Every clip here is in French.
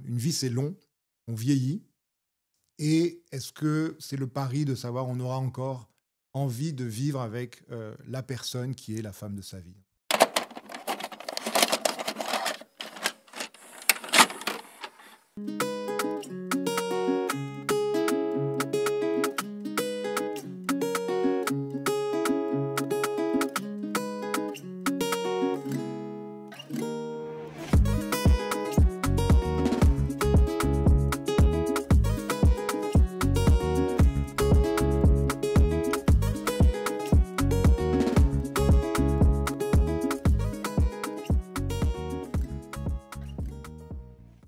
une vie, c'est long, on vieillit. Et est-ce que c'est le pari de savoir on aura encore envie de vivre avec la personne qui est la femme de sa vie?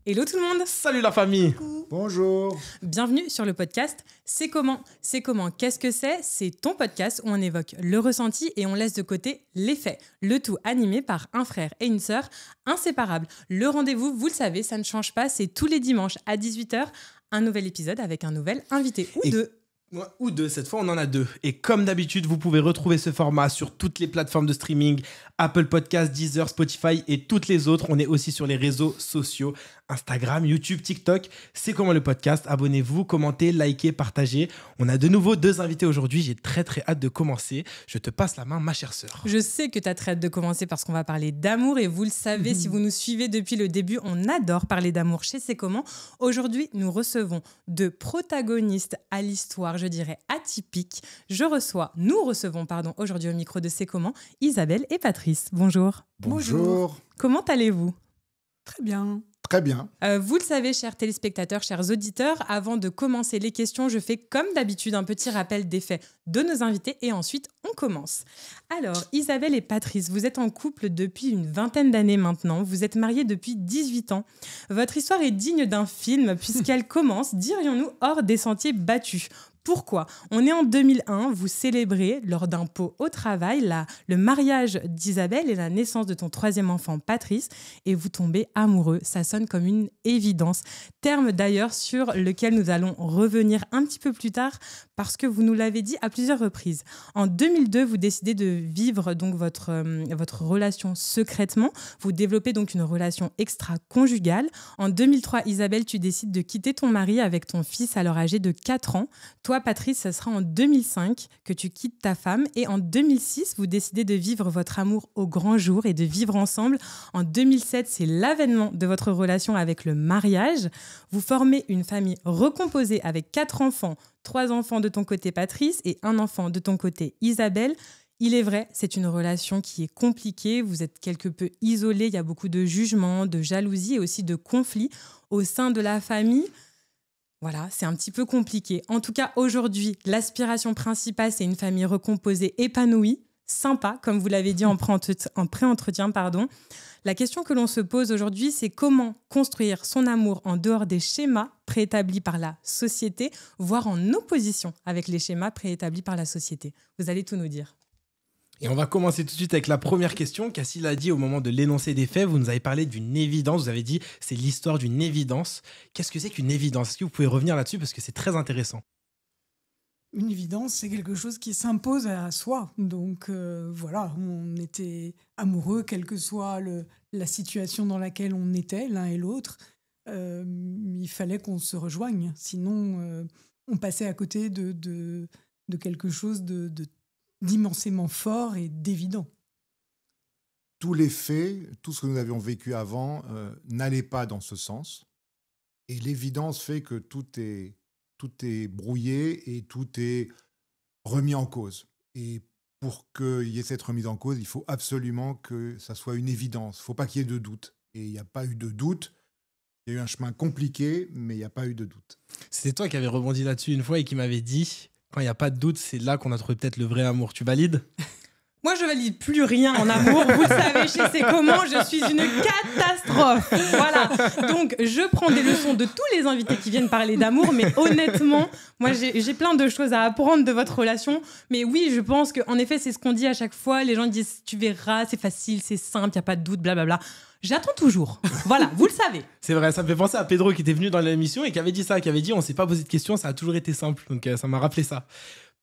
Hello tout le monde. Salut la famille. Bonjour. Bienvenue sur le podcast C'est comment ? C'est comment ? Qu'est-ce que c'est ? C'est ton podcast où on évoque le ressenti et on laisse de côté les faits. Le tout animé par un frère et une sœur inséparables. Le rendez-vous, vous le savez, ça ne change pas, c'est tous les dimanches à 18h, un nouvel épisode avec un nouvel invité ou deux. Ouais, ou deux, cette fois on en a deux. Et comme d'habitude, vous pouvez retrouver ce format sur toutes les plateformes de streaming, Apple Podcasts, Deezer, Spotify et toutes les autres. On est aussi sur les réseaux sociaux, Instagram, YouTube, TikTok. C'est comment le podcast. Abonnez-vous, commentez, likez, partagez. On a de nouveau deux invités aujourd'hui. J'ai très hâte de commencer. Je te passe la main, ma chère sœur. Je sais que tu as très hâte de commencer parce qu'on va parler d'amour et vous le savez, si vous nous suivez depuis le début, on adore parler d'amour chez C'est comment. Aujourd'hui, nous recevons deux protagonistes à l'histoire, je dirais atypique. Nous recevons aujourd'hui au micro de C'est comment, Isabelle et Patrice. Bonjour. Bonjour. Comment allez-vous ? Très bien. Très bien. Vous le savez, chers téléspectateurs, chers auditeurs, avant de commencer les questions, je fais comme d'habitude un petit rappel des faits de nos invités et ensuite on commence. Alors, Isabelle et Patrice, vous êtes en couple depuis une vingtaine d'années maintenant. Vous êtes mariés depuis 18 ans. Votre histoire est digne d'un film puisqu'elle commence, dirions-nous, hors des sentiers battus. Pourquoi ? On est en 2001, vous célébrez, lors d'un pot au travail, le mariage d'Isabelle et la naissance de ton troisième enfant, Patrice, et vous tombez amoureux. Ça sonne comme une évidence. Terme d'ailleurs sur lequel nous allons revenir un petit peu plus tard, parce que vous nous l'avez dit à plusieurs reprises. En 2002, vous décidez de vivre donc votre relation secrètement. Vous développez donc une relation extra-conjugale. En 2003, Isabelle, tu décides de quitter ton mari avec ton fils alors âgé de 4 ans. Toi, Patrice, ce sera en 2005 que tu quittes ta femme. Et en 2006, vous décidez de vivre votre amour au grand jour et de vivre ensemble. En 2007, c'est l'avènement de votre relation avec le mariage. Vous formez une famille recomposée avec 4 enfants, 3 enfants de ton côté, Patrice, et 1 enfant de ton côté, Isabelle. Il est vrai, c'est une relation qui est compliquée. Vous êtes quelque peu isolés. Il y a beaucoup de jugements, de jalousie et aussi de conflits au sein de la famille. Voilà, c'est un petit peu compliqué. En tout cas, aujourd'hui, l'aspiration principale, c'est une famille recomposée, épanouie, sympa, comme vous l'avez dit en pré-entretien. La question que l'on se pose aujourd'hui, c'est comment construire son amour en dehors des schémas préétablis par la société, voire en opposition avec les schémas préétablis par la société. Vous allez tout nous dire. Et on va commencer tout de suite avec la première question. Cassie l'a dit au moment de l'énoncé des faits, vous nous avez parlé d'une évidence, vous avez dit c'est l'histoire d'une évidence. Qu'est-ce que c'est qu'une évidence ? Est-ce que vous pouvez revenir là-dessus parce que c'est très intéressant ? Une évidence, c'est quelque chose qui s'impose à soi. Donc voilà, on était amoureux, quelle que soit la situation dans laquelle on était, l'un et l'autre. Il fallait qu'on se rejoigne, sinon on passait à côté de quelque chose d'immensément fort et d'évident. Tous les faits, tout ce que nous avions vécu avant n'allait pas dans ce sens. Et l'évidence fait que tout est brouillé et tout est remis en cause. Et pour qu'il y ait cette remise en cause, il faut absolument que ça soit une évidence. Il ne faut pas qu'il y ait de doute. Et il n'y a pas eu de doute. Il y a eu un chemin compliqué, mais il n'y a pas eu de doute. C'était toi qui avais rebondi là-dessus une fois et qui m'avait dit, quand il n'y a pas de doute, c'est là qu'on a trouvé peut-être le vrai amour. Tu valides ? Moi, je valide plus rien en amour. Vous le savez, chez C'est comment, je suis une catastrophe. Voilà. Donc, je prends des leçons de tous les invités qui viennent parler d'amour. Mais honnêtement, moi, j'ai plein de choses à apprendre de votre relation. Mais oui, je pense qu'en effet, c'est ce qu'on dit à chaque fois. Les gens disent, tu verras, c'est facile, c'est simple, il n'y a pas de doute, blablabla. J'attends toujours. Voilà, vous le savez. C'est vrai, ça me fait penser à Pedro qui était venu dans l'émission et qui avait dit ça, qui avait dit on ne s'est pas posé de questions, ça a toujours été simple. Donc, ça m'a rappelé ça.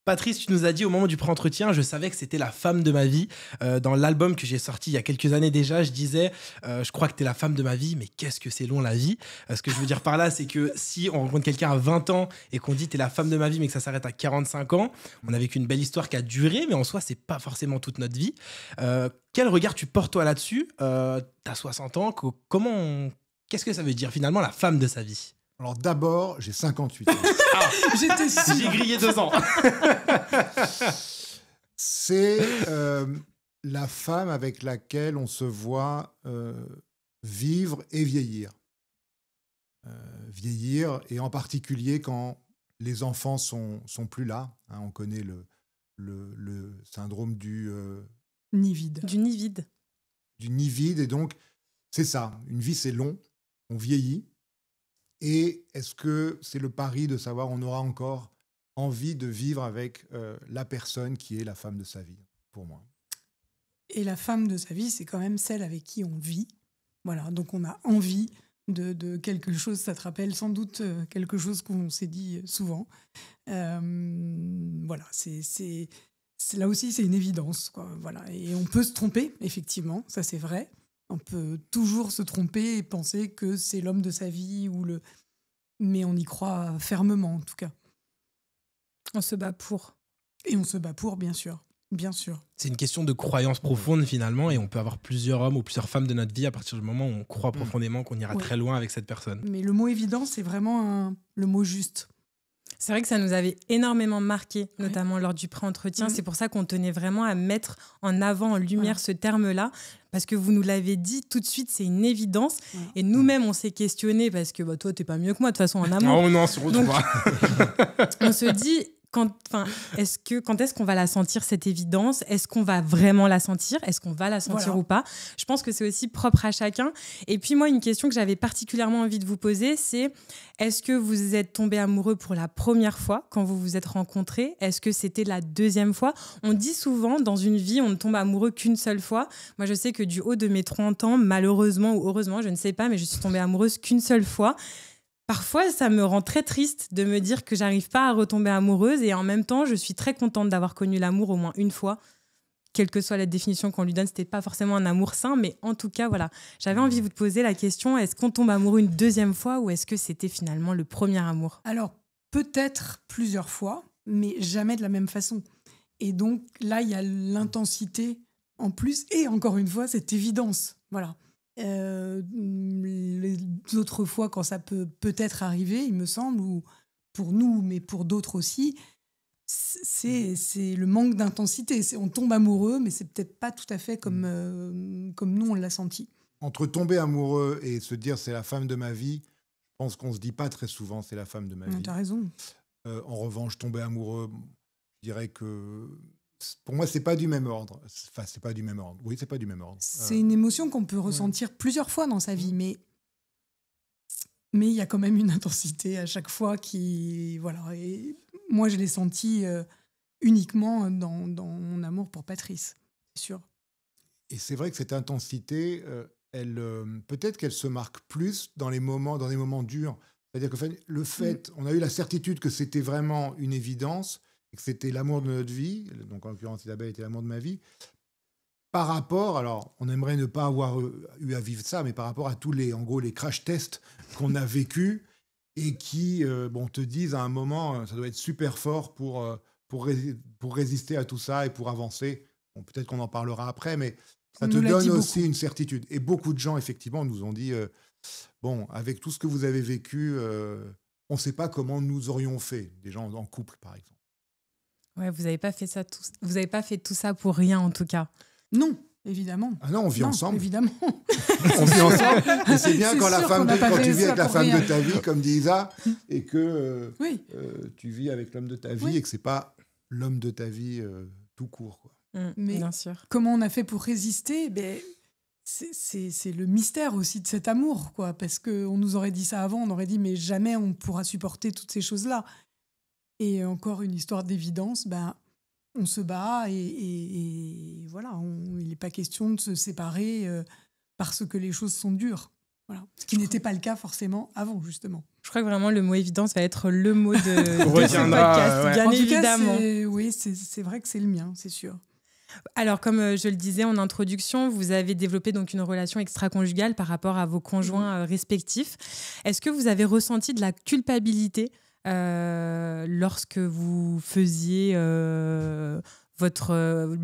Patrice, tu nous as dit au moment du pré-entretien, je savais que c'était la femme de ma vie. Dans l'album que j'ai sorti il y a quelques années déjà, je disais, je crois que t'es la femme de ma vie, mais qu'est-ce que c'est long la vie. Ce que je veux dire par là, c'est que si on rencontre quelqu'un à 20 ans et qu'on dit t'es la femme de ma vie, mais que ça s'arrête à 45 ans, on a vécu une belle histoire qui a duré, mais en soi, c'est pas forcément toute notre vie. Quel regard tu portes toi là-dessus? T'as 60 ans, qu'est-ce que ça veut dire finalement la femme de sa vie? Alors d'abord, j'ai 58 ans. J'étais sûre. J'ai grillé 2 ans. C'est la femme avec laquelle on se voit vivre et vieillir. Vieillir, et en particulier quand les enfants sont plus là. Hein, on connaît le syndrome du Nid vide. Du nid vide. du nid vide. Et donc, c'est ça. Une vie, c'est long. On vieillit. Et est-ce que c'est le pari de savoir on aura encore envie de vivre avec la personne qui est la femme de sa vie, pour moi. Et la femme de sa vie, c'est quand même celle avec qui on vit. Voilà, donc on a envie de quelque chose. Ça te rappelle sans doute quelque chose qu'on s'est dit souvent. Voilà, c'est là aussi, c'est une évidence, quoi. Voilà. Et on peut se tromper, effectivement, ça c'est vrai. On peut toujours se tromper et penser que c'est l'homme de sa vie, mais on y croit fermement, en tout cas. On se bat pour. Et on se bat pour, bien sûr. Bien sûr. C'est une question de croyance profonde finalement, et on peut avoir plusieurs hommes ou plusieurs femmes de notre vie à partir du moment où on croit profondément qu'on ira très loin avec cette personne. Mais le mot évident, c'est vraiment le mot juste. C'est vrai que ça nous avait énormément marqué, notamment lors du pré-entretien. C'est pour ça qu'on tenait vraiment à mettre en avant, en lumière ce terme-là, parce que vous nous l'avez dit tout de suite, c'est une évidence. Et nous-mêmes, on s'est questionnés, parce que toi, t'es pas mieux que moi, de toute façon, en amour. Oh non, surtout Donc, pas. on se dit... Quand est-ce qu'on va la sentir, cette évidence? Est-ce qu'on va vraiment la sentir? Est-ce qu'on va la sentir ou pas? Je pense que c'est aussi propre à chacun. Et puis moi, une question que j'avais particulièrement envie de vous poser, c'est est-ce que vous êtes tombé amoureux pour la première fois quand vous vous êtes rencontrés? Est-ce que c'était la deuxième fois? On dit souvent, dans une vie, on ne tombe amoureux qu'une seule fois. Moi, je sais que du haut de mes 30 ans, malheureusement ou heureusement, je ne sais pas, mais je suis tombée amoureuse qu'une seule fois. Parfois, ça me rend très triste de me dire que j'arrive pas à retomber amoureuse, et en même temps, je suis très contente d'avoir connu l'amour au moins une fois. Quelle que soit la définition qu'on lui donne, c'était pas forcément un amour sain, mais en tout cas, voilà. J'avais envie de vous poser la question, est-ce qu'on tombe amoureux une deuxième fois, ou est-ce que c'était finalement le premier amour? Alors, peut-être plusieurs fois, mais jamais de la même façon. Et donc, là, il y a l'intensité en plus, et encore une fois, cette évidence. Voilà. Les autres fois, quand ça peut peut-être arriver, il me semble, ou pour nous, mais pour d'autres aussi, c'est le manque d'intensité. On tombe amoureux, mais c'est peut-être pas tout à fait comme nous, on l'a senti. Entre tomber amoureux et se dire c'est la femme de ma vie, je pense qu'on se dit pas très souvent c'est la femme de ma vie. T'as raison. En revanche, tomber amoureux, je dirais que pour moi, c'est pas du même ordre. Enfin, c'est pas du même ordre. Oui, c'est pas du même ordre. C'est une émotion qu'on peut ressentir plusieurs fois dans sa vie, mais il y a quand même une intensité à chaque fois qui... Voilà. Et moi, je l'ai senti uniquement dans mon amour pour Patrice, c'est sûr. Et c'est vrai que cette intensité, peut-être qu'elle se marque plus dans des moments durs. C'est-à-dire que le fait, on a eu la certitude que c'était vraiment une évidence, et que c'était l'amour de notre vie, donc en l'occurrence Isabelle était l'amour de ma vie, par rapport, alors on aimerait ne pas avoir eu à vivre ça, mais par rapport à tous les crash tests qu'on a vécus, et qui te disent à un moment, ça doit être super fort pour résister à tout ça et pour avancer. Bon, peut-être qu'on en parlera après, mais ça te donne aussi une certitude. Et beaucoup de gens, effectivement, nous ont dit, avec tout ce que vous avez vécu, on ne sait pas comment nous aurions fait, des gens en couple, par exemple. Ouais, vous n'avez pas fait ça vous n'avez pas fait tout ça pour rien, en tout cas. Non, évidemment. Ah non, on vit ensemble. Évidemment. On vit ensemble. Et c'est bien quand tu vis avec la femme rien. de ta vie, comme dit Isa, et que tu vis avec l'homme de ta vie, et que c'est pas l'homme de ta vie tout court, quoi. Mais bien sûr. Comment on a fait pour résister? C'est le mystère aussi de cet amour, quoi. Parce qu'on nous aurait dit ça avant, on aurait dit mais jamais on pourra supporter toutes ces choses-là. Et encore une histoire d'évidence, on se bat et voilà, il n'est pas question de se séparer parce que les choses sont dures. Voilà. Ce qui n'était pas le cas forcément avant, justement. Je crois que vraiment le mot évidence va être le mot de ce retiendra, podcast, ouais. bien En tout évidemment. cas, c'est vrai que c'est le mien, c'est sûr. Alors, comme je le disais en introduction, vous avez développé donc une relation extra-conjugale par rapport à vos conjoints respectifs. Est-ce que vous avez ressenti de la culpabilité lorsque vous faisiez le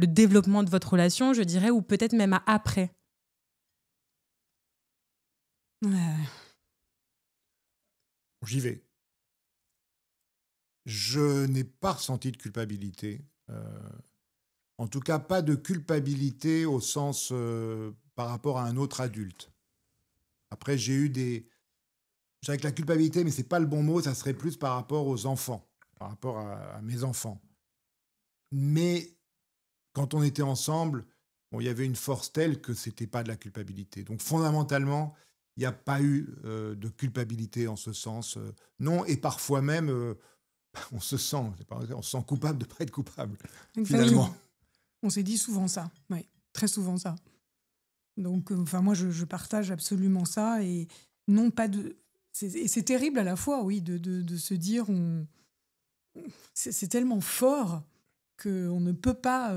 développement de votre relation, je dirais, ou peut-être même après? J'y vais. Je n'ai pas ressenti de culpabilité. En tout cas, pas de culpabilité au sens par rapport à un autre adulte. Après, j'ai eu des... Je dirais que la culpabilité, mais ce n'est pas le bon mot, ça serait plus par rapport aux enfants, par rapport à mes enfants. Mais quand on était ensemble, bon, il y avait une force telle que ce n'était pas de la culpabilité. Donc fondamentalement, il n'y a pas eu de culpabilité en ce sens. Non, et parfois même, on se sent coupable de ne pas être coupable, finalement. On s'est dit souvent ça, oui, très souvent ça. Donc, moi, je partage absolument ça. Et non, pas de... c'est terrible à la fois, oui, de se dire... C'est tellement fort qu'on ne peut pas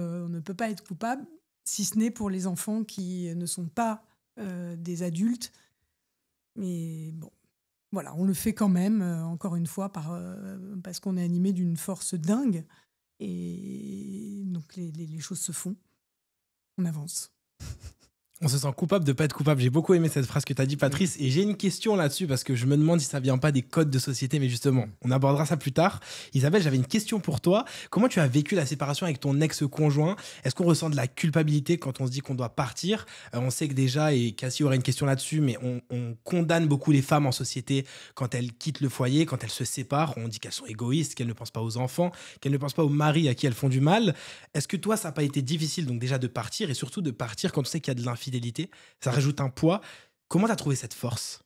être coupable, si ce n'est pour les enfants qui ne sont pas des adultes. Mais bon, voilà, on le fait quand même, encore une fois, parce qu'on est animé d'une force dingue. Et donc, les choses se font. On avance. On se sent coupable de ne pas être coupable. J'ai beaucoup aimé cette phrase que tu as dit, Patrice. Et j'ai une question là-dessus parce que je me demande si ça ne vient pas des codes de société. Mais justement, on abordera ça plus tard. Isabelle, j'avais une question pour toi. Comment tu as vécu la séparation avec ton ex-conjoint? Est-ce qu'on ressent de la culpabilité quand on se dit qu'on doit partir? On sait que déjà, et Cassie aurait une question là-dessus, mais on condamne beaucoup les femmes en société quand elles quittent le foyer, quand elles se séparent. On dit qu'elles sont égoïstes, qu'elles ne pensent pas aux enfants, qu'elles ne pensent pas aux maris à qui elles font du mal. Est-ce que toi, ça n'a pas été difficile donc déjà de partir et surtout de partir quand on sait qu'il y a de l'infidélité? Ça rajoute un poids. Comment tu as trouvé cette force?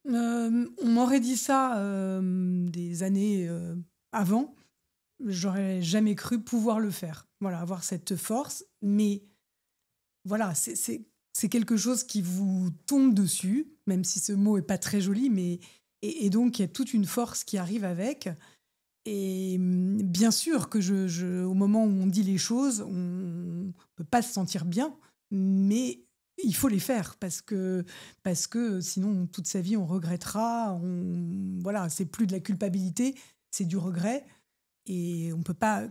On m'aurait dit ça des années avant. J'aurais jamais cru pouvoir le faire. Voilà, avoir cette force. Mais voilà, c'est quelque chose qui vous tombe dessus, même si ce mot est pas très joli. Mais et donc, il y a toute une force qui arrive avec. Et bien sûr que au moment où on dit les choses, on ne peut pas se sentir bien. Mais il faut les faire parce que sinon, toute sa vie, on regrettera. Voilà, c'est plus de la culpabilité, c'est du regret. Et on peut pas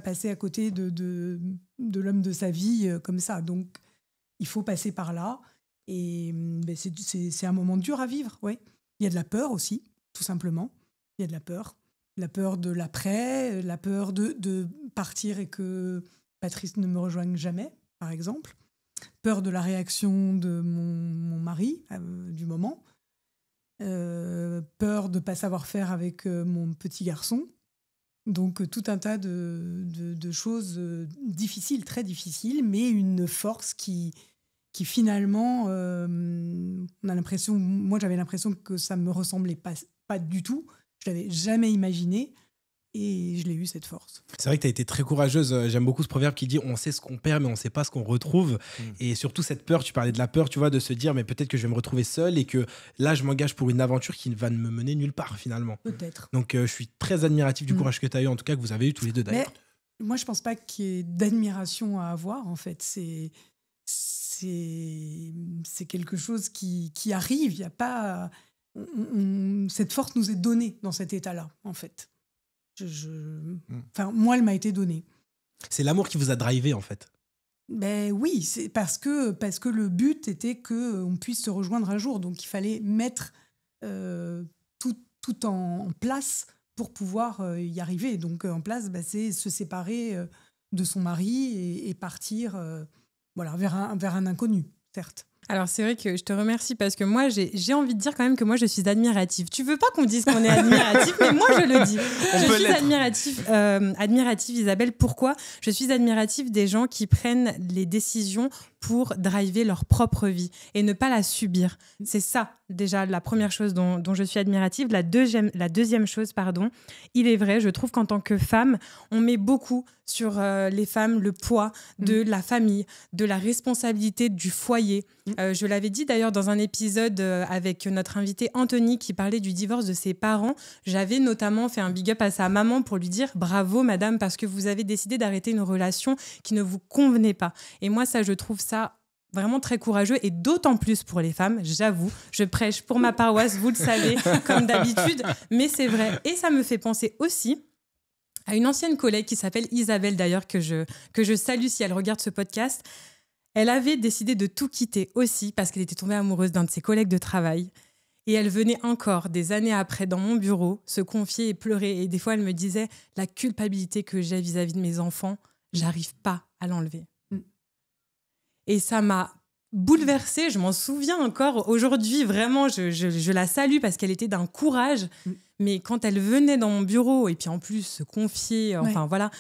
passer à côté de l'homme de sa vie comme ça. Donc, il faut passer par là. Et c'est un moment dur à vivre, ouais. Il y a de la peur aussi, tout simplement. Il y a de la peur. La peur de l'après, la peur de partir et que Patrice ne me rejoigne jamais, par exemple. Peur de la réaction de mon mari du moment. Peur de ne pas savoir faire avec mon petit garçon. Donc, tout un tas de choses difficiles, très difficiles, mais une force qui finalement, on a l'impression, moi j'avais l'impression que ça ne me ressemblait pas du tout. Je ne l'avais jamais imaginé. Et je l'ai eu, cette force. C'est vrai que tu as été très courageuse. J'aime beaucoup ce proverbe qui dit « on sait ce qu'on perd, mais on ne sait pas ce qu'on retrouve ». Et surtout cette peur, tu parlais de la peur, tu vois, de se dire « mais peut-être que je vais me retrouver seule et que là, je m'engage pour une aventure qui va me mener nulle part, finalement ». Peut-être. Donc, je suis très admiratif du courage que tu as eu, en tout cas, que vous avez eu tous les deux, d'ailleurs. Mais moi, je ne pense pas qu'il y ait d'admiration à avoir, en fait. C'est quelque chose qui arrive. Il n'y a pas... cette force nous est donnée dans cet état-là, en fait. Enfin, moi, elle m'a été donnée. C'est l'amour qui vous a drivé, en fait. Ben oui, c'est parce que le but était qu'on puisse se rejoindre un jour. Donc, il fallait mettre tout en place pour pouvoir y arriver. Donc, en place, c'est se séparer de son mari et partir vers un inconnu, certes. Alors, c'est vrai que je te remercie parce que moi, j'ai envie de dire quand même que moi, je suis admirative. Tu veux pas qu'on dise qu'on est admiratif, mais moi, je le dis. Je suis admirative, Isabelle. Pourquoi? Je suis admirative des gens qui prennent les décisions pour driver leur propre vie et ne pas la subir. C'est ça, déjà, la première chose dont je suis admirative. La deuxième chose, il est vrai, je trouve qu'en tant que femme, on met beaucoup sur les femmes le poids de la famille, de la responsabilité du foyer. Je l'avais dit d'ailleurs dans un épisode avec notre invité Anthony qui parlait du divorce de ses parents. J'avais notamment fait un big up à sa maman pour lui dire bravo madame parce que vous avez décidé d'arrêter une relation qui ne vous convenait pas. Et moi ça je trouve ça vraiment très courageux et d'autant plus pour les femmes, j'avoue. Je prêche pour ma paroisse, vous le savez, comme d'habitude, mais c'est vrai. Et ça me fait penser aussi à une ancienne collègue qui s'appelle Isabelle d'ailleurs que je salue si elle regarde ce podcast. Elle avait décidé de tout quitter aussi parce qu'elle était tombée amoureuse d'un de ses collègues de travail. Et elle venait encore, des années après, dans mon bureau, se confier et pleurer. Et des fois, elle me disait, la culpabilité que j'ai vis-à-vis de mes enfants, j'arrive pas à l'enlever. Et ça m'a bouleversée. Je m'en souviens encore. Aujourd'hui, vraiment, je la salue parce qu'elle était d'un courage. Mais quand elle venait dans mon bureau, et puis en plus, se confier, voilà,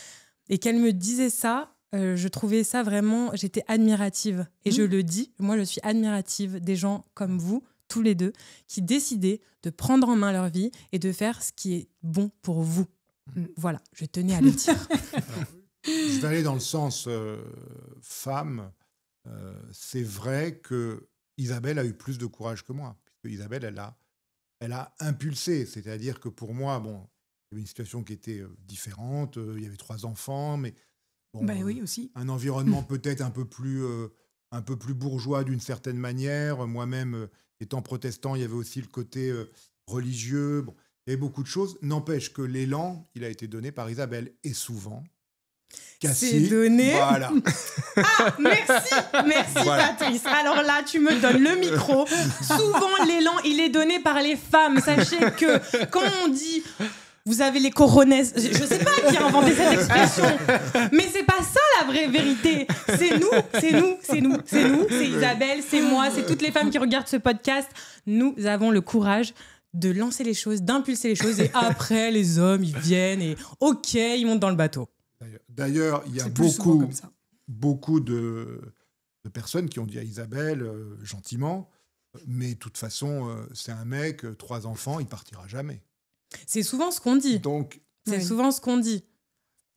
et qu'elle me disait ça, je trouvais ça vraiment, j'étais admirative. Et je le dis, moi je suis admirative des gens comme vous, tous les deux, qui décidaient de prendre en main leur vie et de faire ce qui est bon pour vous. Voilà, je tenais à le dire. Alors, je vais aller dans le sens femme. C'est vrai que Isabelle a eu plus de courage que moi. Puisque Isabelle, elle a impulsé. C'est-à-dire que pour moi, bon, il y avait une situation qui était différente. Il y avait 3 enfants, mais bon, oui, aussi. Un environnement peut-être un peu plus bourgeois d'une certaine manière. Moi-même, étant protestant, il y avait aussi le côté religieux. Bon, il y avait beaucoup de choses. N'empêche que l'élan, il a été donné par Isabelle. Et souvent, Cassie, c'est donné. Voilà. Ah, merci voilà. Patrice. Alors là, tu me donnes le micro. Souvent, l'élan, il est donné par les femmes. Sachez que quand on dit... Vous avez les coronets. Je sais pas qui a inventé cette expression, mais c'est pas ça la vraie vérité. C'est Isabelle, c'est moi, c'est toutes les femmes qui regardent ce podcast. Nous avons le courage de lancer les choses, d'impulser les choses, et après les hommes ils viennent et ok, ils montent dans le bateau. D'ailleurs, il y a beaucoup de personnes qui ont dit à Isabelle gentiment, mais de toute façon, c'est un mec, 3 enfants, il partira jamais. C'est souvent ce qu'on dit. Souvent ce qu'on dit.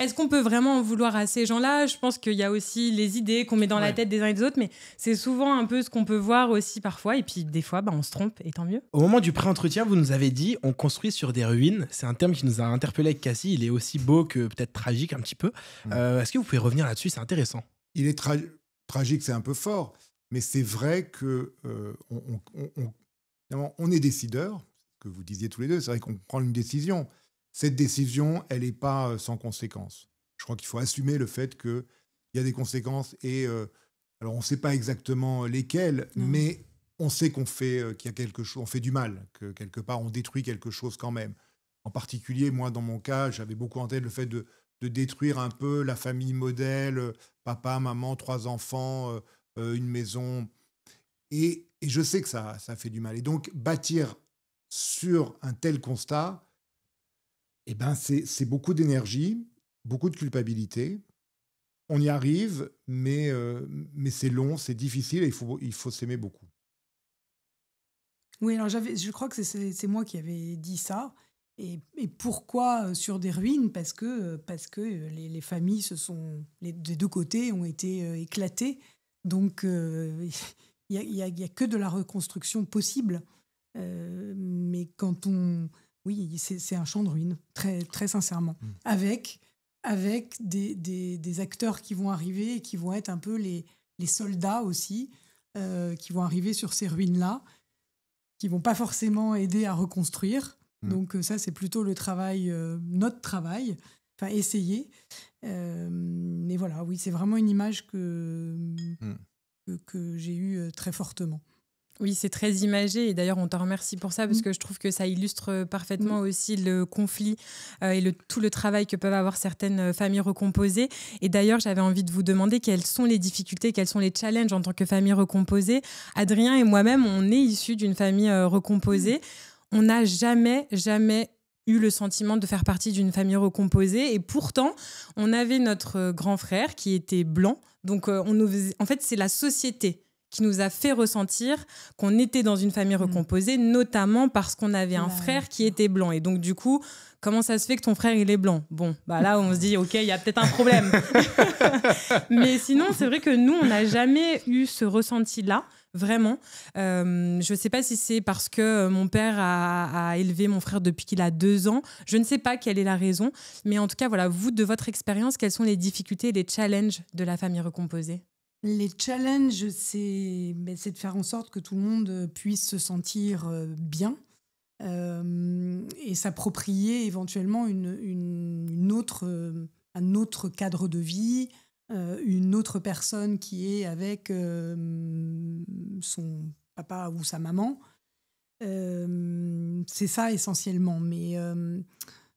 Est-ce qu'on peut vraiment en vouloir à ces gens-là ? Je pense qu'il y a aussi les idées qu'on met dans la tête des uns et des autres, mais c'est souvent un peu ce qu'on peut voir aussi parfois. Et puis des fois, on se trompe, et tant mieux. Au moment du pré-entretien, vous nous avez dit on construit sur des ruines. C'est un terme qui nous a interpellé avec Cassie. Il est aussi beau que peut-être tragique un petit peu. Est-ce que vous pouvez revenir là-dessus ? C'est intéressant. Il est tragique, c'est un peu fort, mais c'est vrai que on est décideurs. Que vous disiez tous les deux, c'est vrai qu'on prend une décision. Cette décision, elle n'est pas sans conséquences. Je crois qu'il faut assumer le fait qu'il y a des conséquences et alors on ne sait pas exactement lesquelles, mais on sait qu'il y a quelque chose, on fait du mal, que quelque part on détruit quelque chose quand même. En particulier, moi dans mon cas, j'avais beaucoup en tête le fait de détruire un peu la famille modèle, papa, maman, 3 enfants, une maison. Et je sais que ça fait du mal. Et donc bâtir sur un tel constat, c'est beaucoup d'énergie, beaucoup de culpabilité. On y arrive, mais c'est long, c'est difficile et il faut s'aimer beaucoup. Oui, alors je crois que c'est moi qui avais dit ça. Et pourquoi sur des ruines ? Parce que les familles des deux côtés ont été éclatées. Donc, il y a que de la reconstruction possible. Mais oui, c'est un champ de ruines, très, très sincèrement, avec des acteurs qui vont arriver et qui vont être un peu les soldats aussi, qui vont arriver sur ces ruines-là, qui vont pas forcément aider à reconstruire. Donc ça, c'est plutôt le travail, notre travail, enfin essayer. Mais voilà, oui, c'est vraiment une image que j'ai eue très fortement. Oui, c'est très imagé et d'ailleurs on te remercie pour ça parce que je trouve que ça illustre parfaitement aussi le conflit et tout le travail que peuvent avoir certaines familles recomposées. Et d'ailleurs, j'avais envie de vous demander quelles sont les difficultés, quels sont les challenges en tant que famille recomposée. Adrien et moi-même, on est issus d'une famille recomposée. On n'a jamais eu le sentiment de faire partie d'une famille recomposée et pourtant, on avait notre grand frère qui était blanc. Donc, en fait, c'est la société qui nous a fait ressentir qu'on était dans une famille recomposée, notamment parce qu'on avait un frère qui était blanc. Et donc, du coup, comment ça se fait que ton frère, il est blanc ? Bon, là, on se dit, OK, il y a peut-être un problème. Mais sinon, c'est vrai que nous, on n'a jamais eu ce ressenti-là. Vraiment. Je ne sais pas si c'est parce que mon père a élevé mon frère depuis qu'il a 2 ans. Je ne sais pas quelle est la raison. Mais en tout cas, voilà, vous, de votre expérience, quelles sont les difficultés et les challenges de la famille recomposée? Les challenges, c'est de faire en sorte que tout le monde puisse se sentir bien et s'approprier éventuellement un autre cadre de vie, une autre personne qui est avec son papa ou sa maman. C'est ça essentiellement. Mais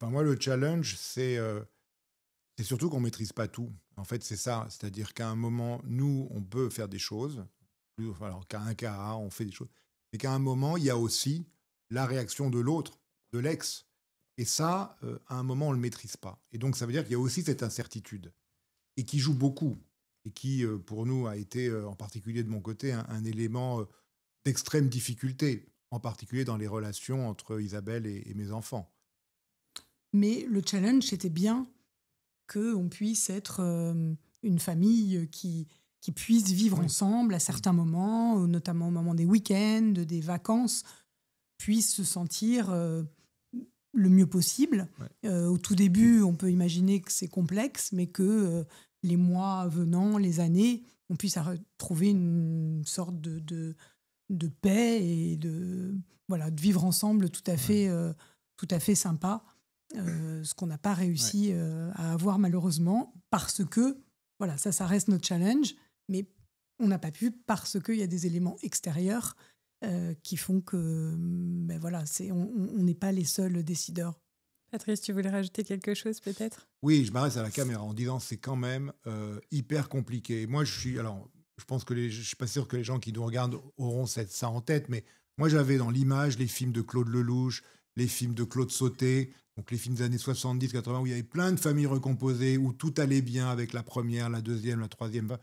Enfin, moi, le challenge, c'est surtout qu'on ne maîtrise pas tout. En fait, c'est ça. C'est-à-dire qu'à un moment, nous, on peut faire des choses. Alors qu'à un cas A, on fait des choses. Mais qu'à un moment, il y a aussi la réaction de l'autre, de l'ex. Et ça, à un moment, on ne le maîtrise pas. Et donc, ça veut dire qu'il y a aussi cette incertitude. Et qui joue beaucoup. Et qui, pour nous, a été, en particulier de mon côté, un élément d'extrême difficulté. En particulier dans les relations entre Isabelle et mes enfants. Mais le challenge, c'était bien qu'on puisse être une famille qui puisse vivre ensemble à certains moments, notamment au moment des week-ends, des vacances, puisse se sentir le mieux possible. Au tout début, on peut imaginer que c'est complexe, mais que les mois venant, les années, on puisse retrouver une sorte de paix et de vivre ensemble tout à fait sympa. Ce qu'on n'a pas réussi à avoir malheureusement parce que ça reste notre challenge, mais on n'a pas pu parce qu'il y a des éléments extérieurs qui font que on n'est pas les seuls décideurs. Patrice, tu voulais rajouter quelque chose peut-être? Oui, je m'adresse à la caméra en disant c'est quand même hyper compliqué. Moi, je pense que je suis pas sûr que les gens qui nous regardent auront ça en tête, mais moi j'avais dans l'image les films de Claude Lelouch, les films de Claude Sauté, donc les films des années 70-80 où il y avait plein de familles recomposées, où tout allait bien avec la première, la deuxième, la troisième,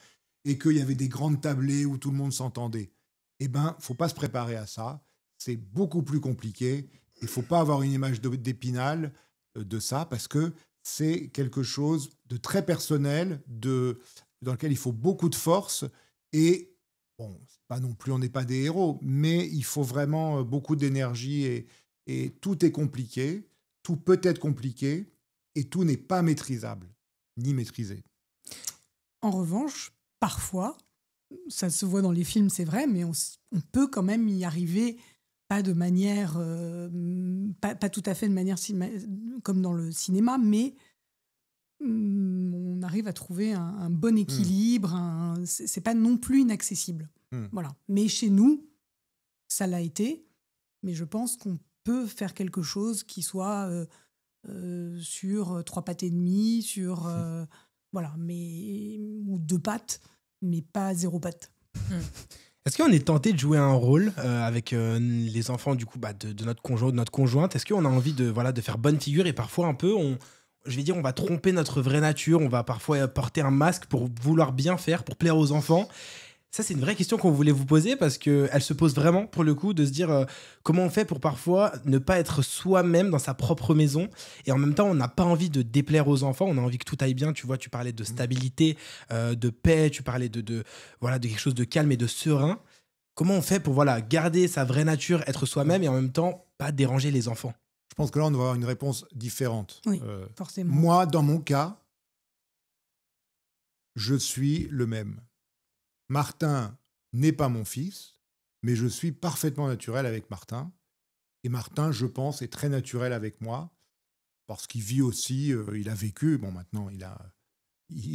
et qu'il y avait des grandes tablées où tout le monde s'entendait. Eh bien, il ne faut pas se préparer à ça. C'est beaucoup plus compliqué. Il ne faut pas avoir une image d'Épinal de ça, parce que c'est quelque chose de très personnel, dans lequel il faut beaucoup de force. Et, bon, pas non plus, on n'est pas des héros, mais il faut vraiment beaucoup d'énergie et tout est compliqué. Tout peut être compliqué et tout n'est pas maîtrisable, ni maîtrisé. En revanche, parfois, ça se voit dans les films, c'est vrai, mais on peut quand même y arriver, pas de manière, pas tout à fait de manière comme dans le cinéma, mais on arrive à trouver un bon équilibre. C'est pas non plus inaccessible. Voilà. Mais chez nous, ça l'a été, mais je pense qu'on peut faire quelque chose qui soit sur 3 pattes et demie, sur ou 2 pattes, mais pas 0 pattes. Est-ce qu'on est tenté de jouer un rôle avec les enfants du coup de notre conjoint ou de notre conjointe? Est-ce qu'on a envie de faire bonne figure et parfois un peu on va tromper notre vraie nature, on va parfois porter un masque pour vouloir bien faire, pour plaire aux enfants? Ça, c'est une vraie question qu'on voulait vous poser parce qu'elle se pose vraiment pour le coup de se dire comment on fait pour parfois ne pas être soi-même dans sa propre maison et en même temps, on n'a pas envie de déplaire aux enfants, on a envie que tout aille bien. Tu vois, tu parlais de stabilité, de paix, tu parlais de quelque chose de calme et de serein. Comment on fait pour garder sa vraie nature, être soi-même et en même temps pas déranger les enfants? Je pense que là, on doit avoir une réponse différente. Oui, forcément. Moi, dans mon cas, je suis le même. Martin n'est pas mon fils, mais je suis parfaitement naturel avec Martin. Et Martin, je pense, est très naturel avec moi, parce qu'il vit aussi, il a vécu, bon maintenant il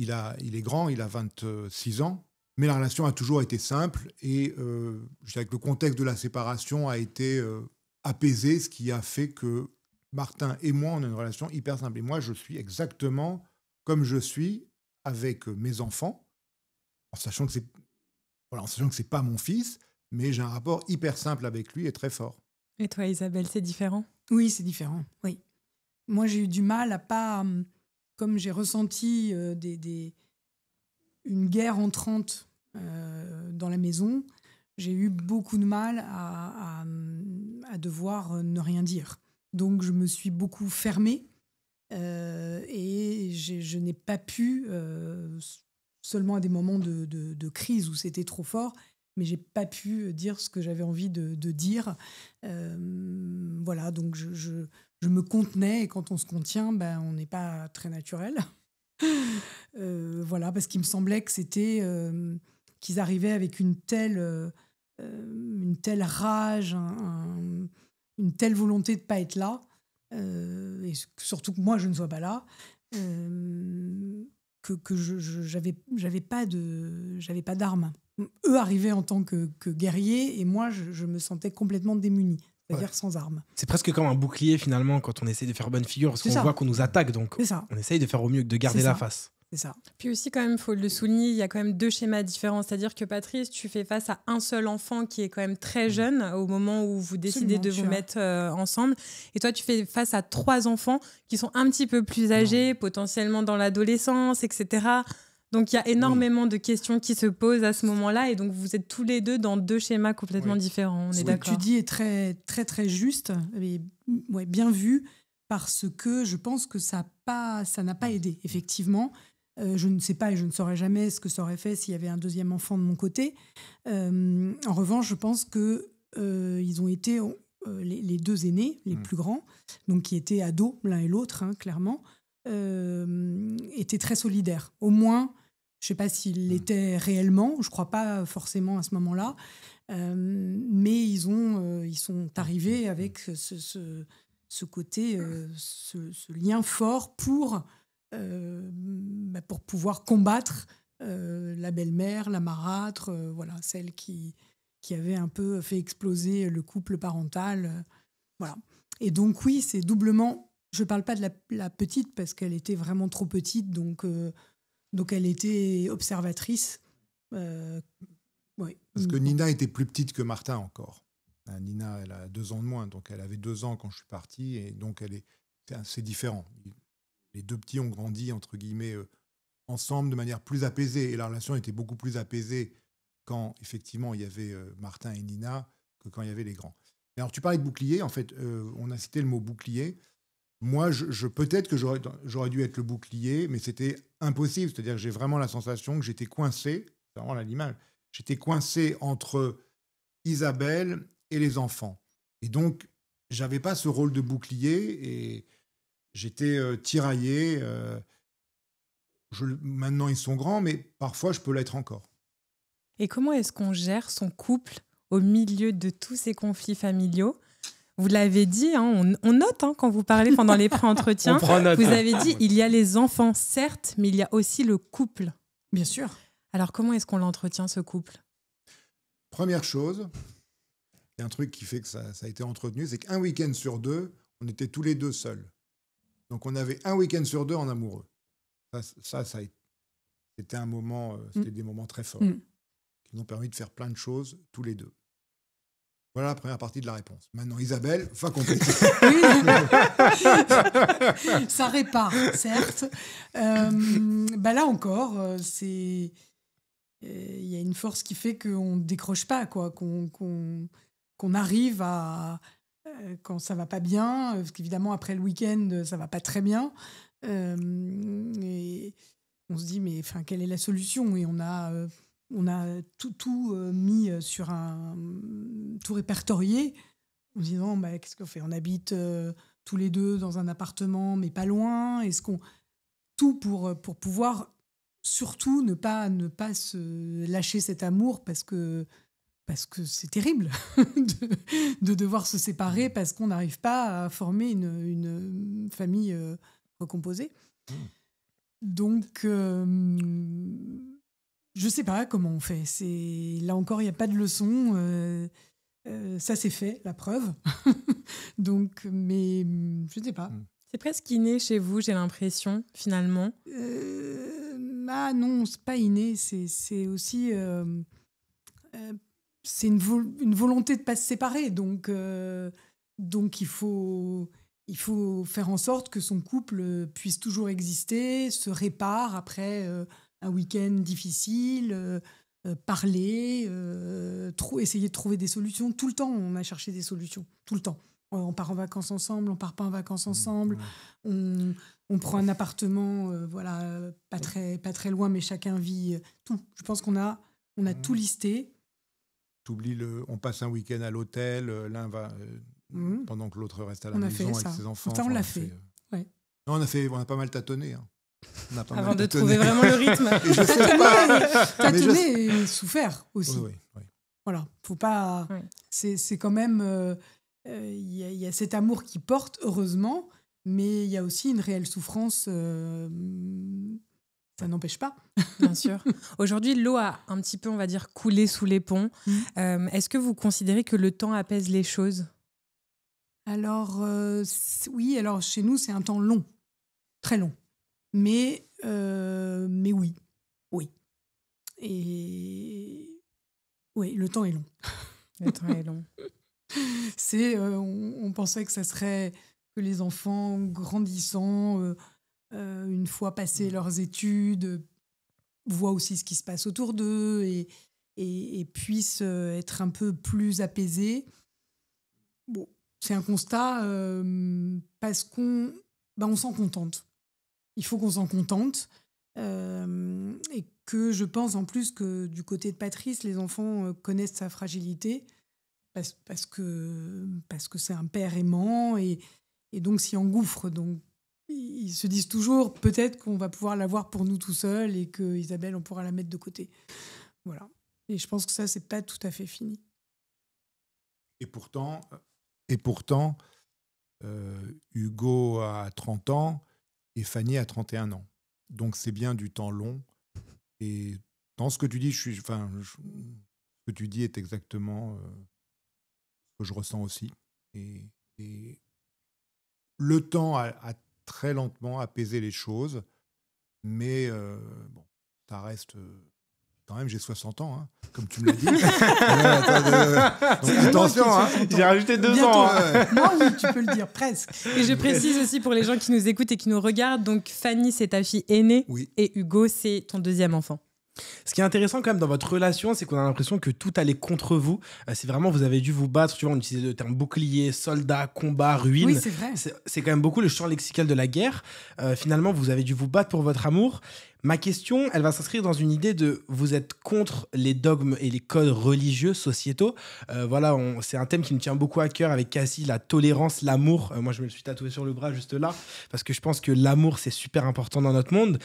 est grand, il a 26 ans, mais la relation a toujours été simple, et je dirais que le contexte de la séparation a été apaisé, ce qui a fait que Martin et moi, on a une relation hyper simple. Et moi, je suis exactement comme je suis avec mes enfants, en sachant que c'est pas mon fils, mais j'ai un rapport hyper simple avec lui et très fort. Et toi, Isabelle, c'est différent? Oui, c'est différent, oui. Moi, j'ai eu du mal à pas... Comme j'ai ressenti une guerre entrante dans la maison, j'ai eu beaucoup de mal à devoir ne rien dire. Donc, je me suis beaucoup fermée et je n'ai pas pu... seulement à des moments de crise où c'était trop fort, j'ai pas pu dire ce que j'avais envie de dire. Voilà, donc je me contenais, et quand on se contient, on n'est pas très naturel. Voilà, parce qu'il me semblait que c'était qu'ils arrivaient avec une telle rage, une telle volonté de pas être là, et surtout que moi je ne sois pas là, que j'avais pas d'armes. Eux arrivaient en tant que guerriers, et moi je me sentais complètement démunie, c'est-à-dire sans armes. C'est presque comme un bouclier finalement quand on essaie de faire bonne figure, parce qu'on voit qu'on nous attaque, donc on essaye de faire au mieux, de garder la face. C'est ça. Puis aussi, quand même, il faut le souligner, il y a quand même 2 schémas différents. C'est-à-dire que Patrice, tu fais face à un seul enfant qui est quand même très jeune au moment où vous décidez de vous mettre ensemble. Et toi, tu fais face à 3 enfants qui sont un petit peu plus âgés, potentiellement dans l'adolescence, etc. Donc, il y a énormément de questions qui se posent à ce moment-là. Et donc, vous êtes tous les deux dans 2 schémas complètement différents. On est d'accord. Ce que tu dis est très, très, très juste, et bien vu, parce que je pense que ça n'a pas aidé, effectivement. Je ne sais pas et je ne saurais jamais ce que ça aurait fait s'il y avait un 2e enfant de mon côté. En revanche, je pense qu'ils ont été les 2 aînés, les plus grands, donc qui étaient ados, l'un et l'autre, clairement, étaient très solidaires. Au moins, je ne sais pas s'ils l'étaient réellement, je ne crois pas forcément à ce moment-là, mais ils sont arrivés avec ce côté, ce lien fort pour pouvoir combattre la belle-mère, la marâtre, voilà, celle qui avait un peu fait exploser le couple parental. Voilà. Et donc oui, c'est doublement... Je ne parle pas de la petite parce qu'elle était vraiment trop petite, donc elle était observatrice. Oui. Parce que Nina était plus petite que Martin encore. Nina, elle a 2 ans de moins, donc elle avait 2 ans quand je suis parti, et donc c'est différent. Les 2 petits ont grandi, entre guillemets, ensemble de manière plus apaisée. Et la relation était beaucoup plus apaisée quand, effectivement, il y avait Martin et Nina que quand il y avait les grands. Et alors, tu parlais de bouclier. En fait, on a cité le mot bouclier. Moi, peut-être que j'aurais dû être le bouclier, mais c'était impossible. C'est-à-dire que j'ai vraiment la sensation que j'étais coincé, c'est vraiment l'animal, j'étais coincé entre Isabelle et les enfants. Et donc, je n'avais pas ce rôle de bouclier, et j'étais tiraillé. Maintenant, ils sont grands, mais parfois, je peux l'être encore. Et comment est-ce qu'on gère son couple au milieu de tous ces conflits familiaux ? Vous l'avez dit, on note quand vous parlez pendant les pré-entretiens. On prend note. Vous avez dit, il y a les enfants, certes, mais il y a aussi le couple. Bien sûr. Alors, comment est-ce qu'on l'entretient, ce couple ? Première chose, il y a un truc qui fait que ça a été entretenu, c'est qu'un week-end sur 2, on était tous les 2 seuls. Donc, on avait un week-end sur 2 en amoureux. C'était un moment, c'était des moments très forts qui nous ont permis de faire plein de choses tous les 2. Voilà la première partie de la réponse. Maintenant, Isabelle, va compléter. Ça répare, certes. Là encore, il y a une force qui fait qu'on ne décroche pas, quoi, qu'on arrive à... quand ça ne va pas bien, parce qu'évidemment, après le week-end, ça ne va pas très bien. Et on se dit, mais quelle est la solution ? Et on a tout mis sur tout répertorié en disant qu'est-ce qu'on fait ? On habite tous les 2 dans un appartement, mais pas loin. Tout pour pouvoir surtout ne pas se lâcher cet amour, parce que c'est terrible de devoir se séparer parce qu'on n'arrive pas à former une famille recomposée. Donc je sais pas comment on fait. Là encore, il n'y a pas de leçon. Ça, c'est fait, la preuve. Donc, mais je sais pas. C'est presque inné chez vous, j'ai l'impression, finalement. Non, c'est pas inné. C'est aussi... c'est une volonté de pas se séparer. Donc il faut faire en sorte que son couple puisse toujours exister, se répare après... un week-end difficile, parler, essayer de trouver des solutions. Tout le temps, on a cherché des solutions. Tout le temps. On part en vacances ensemble, on part pas en vacances ensemble. On prend un appartement, pas très loin, mais chacun vit tout. Je pense qu'on a tout listé. on passe un week-end à l'hôtel, l'un va pendant que l'autre reste à la On a maison fait avec ça. ses enfants. Ça, on l'a fait. Ouais. Non, on a pas mal tâtonné. Hein. Avant de trouver vraiment le rythme. Et je sais pas. Tâtonner et souffert aussi. Oui. Voilà, faut pas. Ouais. C'est quand même. Il y a cet amour qui porte, heureusement, mais il y a aussi une réelle souffrance. Ça n'empêche pas. Bien sûr. Aujourd'hui, l'eau a un petit peu, on va dire, coulé sous les ponts. Est-ce que vous considérez que le temps apaise les choses ? Alors, oui, alors chez nous, c'est un temps long, très long. Mais oui. Et oui, le temps est long. Le temps est long. On pensait que les enfants grandissant, une fois passés leurs études, voient aussi ce qui se passe autour d'eux et puissent être un peu plus apaisés. Bon, c'est un constat parce qu'on s'en contente. Il faut qu'on s'en contente. Et que je pense en plus que du côté de Patrice, les enfants connaissent sa fragilité parce que c'est un père aimant et donc s'y engouffrent. Donc ils se disent toujours peut-être qu'on va pouvoir l'avoir pour nous tout seuls et que Isabelle, on pourra la mettre de côté. Voilà. Et je pense que ça, c'est pas tout à fait fini. Et pourtant Hugo a 30 ans et Fanny a 31 ans. Donc c'est bien du temps long. Et dans ce que tu dis, ce que tu dis est exactement ce que je ressens aussi. Et le temps a très lentement apaisé les choses, mais ça reste... Quand même, j'ai 60 ans, hein, comme tu me l'as dit. Donc, attention, hein. J'ai rajouté 2 Bientôt. ans. Hein. Moi, oui, tu peux le dire, presque. Et je précise aussi pour les gens qui nous écoutent et qui nous regardent, donc Fanny, c'est ta fille aînée et Hugo, c'est ton deuxième enfant. Ce qui est intéressant quand même dans votre relation, c'est qu'on a l'impression que tout allait contre vous. C'est vraiment, vous avez dû vous battre. Tu vois, on utilisait le terme bouclier, soldat, combat, ruine. Oui, c'est vrai. C'est quand même beaucoup le champ lexical de la guerre. Finalement, vous avez dû vous battre pour votre amour. Ma question, elle va s'inscrire dans une idée de vous êtes contre les dogmes et les codes religieux, sociétaux. Voilà, c'est un thème qui me tient beaucoup à cœur avec Cassie, la tolérance, l'amour. Moi, je me le suis tatoué sur le bras juste là parce que je pense que l'amour, c'est super important dans notre monde.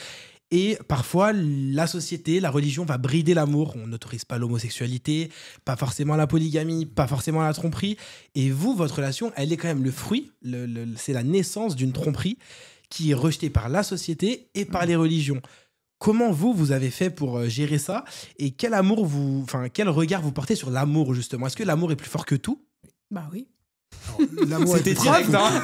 Et parfois, la société, la religion va brider l'amour. On n'autorise pas l'homosexualité, pas forcément la polygamie, pas forcément la tromperie. Et vous, votre relation, elle est quand même le fruit, c'est la naissance d'une tromperie qui est rejetée par la société et par les religions. Comment vous avez fait pour gérer ça? Et quel regard vous portez sur l'amour, justement? Est-ce que l'amour est plus fort que tout? Bah oui. Alors, l'amour C'était direct, hein.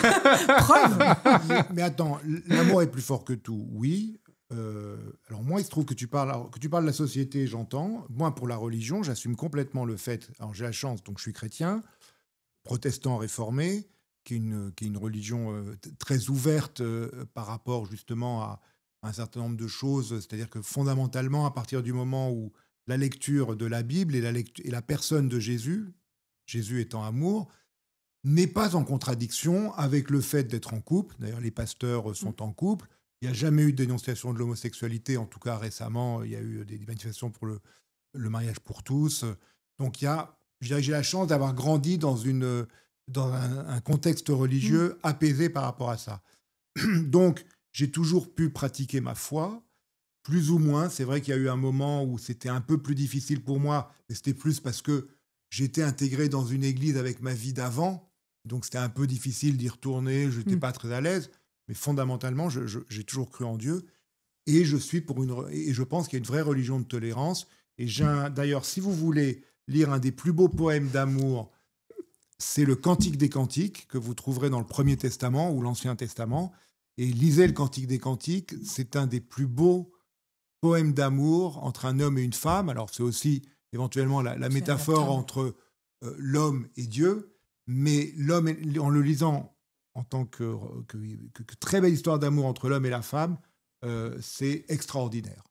Preuve. Mais attends, l'amour est plus fort que tout, oui. Alors moi, il se trouve que tu parles de la société, j'entends. Moi, pour la religion, j'assume complètement le fait. Alors j'ai la chance, donc je suis chrétien, protestant réformé, qui est une religion très ouverte par rapport justement à un certain nombre de choses. C'est-à-dire que fondamentalement, à partir du moment où la lecture de la Bible et la personne de Jésus étant amour, n'est pas en contradiction avec le fait d'être en couple. D'ailleurs, les pasteurs sont en couple. Il n'y a jamais eu de dénonciation de l'homosexualité, en tout cas récemment, il y a eu des manifestations pour le mariage pour tous. Donc je dirais que j'ai la chance d'avoir grandi dans un contexte religieux apaisé par rapport à ça. Donc j'ai toujours pu pratiquer ma foi, plus ou moins. C'est vrai qu'il y a eu un moment où c'était un peu plus difficile pour moi, mais c'était plus parce que j'étais intégré dans une église avec ma vie d'avant, donc c'était un peu difficile d'y retourner, je n'étais pas très à l'aise. Mais fondamentalement, j'ai toujours cru en Dieu et je pense qu'il y a une vraie religion de tolérance. Et d'ailleurs, si vous voulez lire un des plus beaux poèmes d'amour, c'est le Cantique des Cantiques que vous trouverez dans le Premier Testament ou l'Ancien Testament. Et lisez le Cantique des Cantiques, c'est un des plus beaux poèmes d'amour entre un homme et une femme. Alors c'est aussi éventuellement la métaphore entre l'homme et Dieu, mais l'homme, en le lisant en tant que très belle histoire d'amour entre l'homme et la femme, c'est extraordinaire.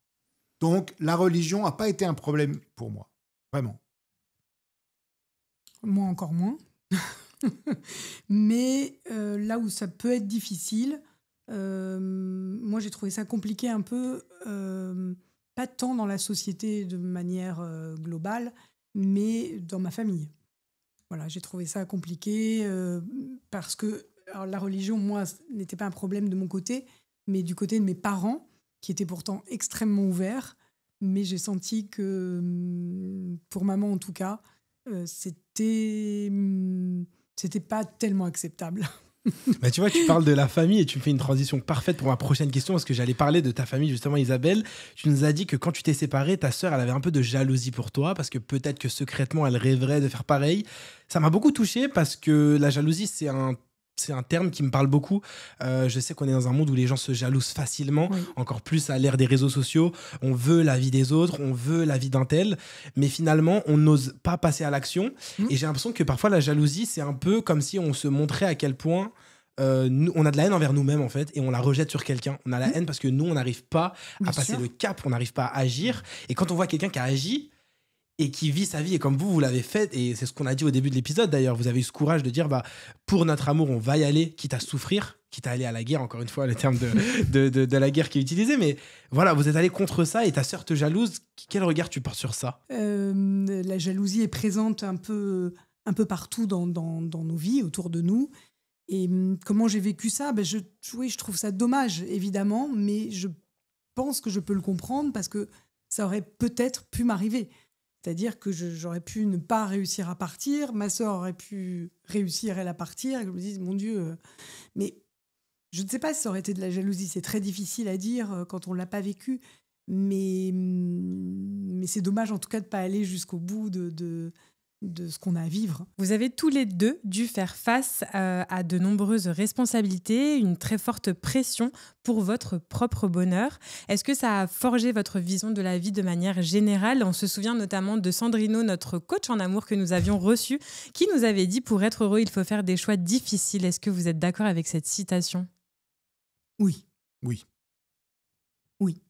Donc, la religion n'a pas été un problème pour moi, vraiment. Moi, encore moins. Mais là où ça peut être difficile, moi, j'ai trouvé ça compliqué un peu, pas tant dans la société de manière globale, mais dans ma famille. Voilà, j'ai trouvé ça compliqué parce que alors, la religion, moi, n'était pas un problème de mon côté, mais du côté de mes parents, qui étaient pourtant extrêmement ouverts. Mais j'ai senti que, pour maman en tout cas, c'était pas tellement acceptable. Bah, tu vois, tu parles de la famille et tu me fais une transition parfaite pour ma prochaine question parce que j'allais parler de ta famille justement, Isabelle. Tu nous as dit que quand tu t'es séparée, ta sœur, elle avait un peu de jalousie pour toi parce que peut-être que secrètement, elle rêverait de faire pareil. Ça m'a beaucoup touché parce que la jalousie, c'est un terme qui me parle beaucoup. Je sais qu'on est dans un monde où les gens se jalousent facilement, Oui. encore plus à l'ère des réseaux sociaux. On veut la vie des autres, on veut la vie d'un tel, mais finalement, on n'ose pas passer à l'action. Et j'ai l'impression que parfois, la jalousie, c'est un peu comme si on se montrait à quel point on a de la haine envers nous-mêmes, en fait, et on la rejette sur quelqu'un. On a la haine parce que nous, on n'arrive pas Bien à passer sûr. le cap, on n'arrive pas à agir. Et quand on voit quelqu'un qui a agi, et qui vit sa vie et comme vous l'avez fait, et c'est ce qu'on a dit au début de l'épisode d'ailleurs, vous avez eu ce courage de dire pour notre amour on va y aller, quitte à souffrir, quitte à aller à la guerre, encore une fois le terme de la guerre qui est utilisé, mais voilà, vous êtes allé contre ça et ta sœur te jalouse. Quel regard tu portes sur ça? La jalousie est présente un peu partout dans nos vies, autour de nous. Et comment j'ai vécu ça? Je trouve ça dommage, évidemment, mais je pense que je peux le comprendre parce que ça aurait peut-être pu m'arriver. C'est-à-dire que j'aurais pu ne pas réussir à partir, ma sœur aurait pu réussir, elle, à partir, et que je me dise, mon Dieu... Mais je ne sais pas si ça aurait été de la jalousie, c'est très difficile à dire quand on ne l'a pas vécu, mais c'est dommage en tout cas de ne pas aller jusqu'au bout de ce qu'on a à vivre. Vous avez tous les deux dû faire face à de nombreuses responsabilités, une très forte pression pour votre propre bonheur. Est-ce que ça a forgé votre vision de la vie de manière générale? On se souvient notamment de Sandrino, notre coach en amour que nous avions reçu, qui nous avait dit « Pour être heureux, il faut faire des choix difficiles ». Est-ce que vous êtes d'accord avec cette citation? Oui. Oui. Oui.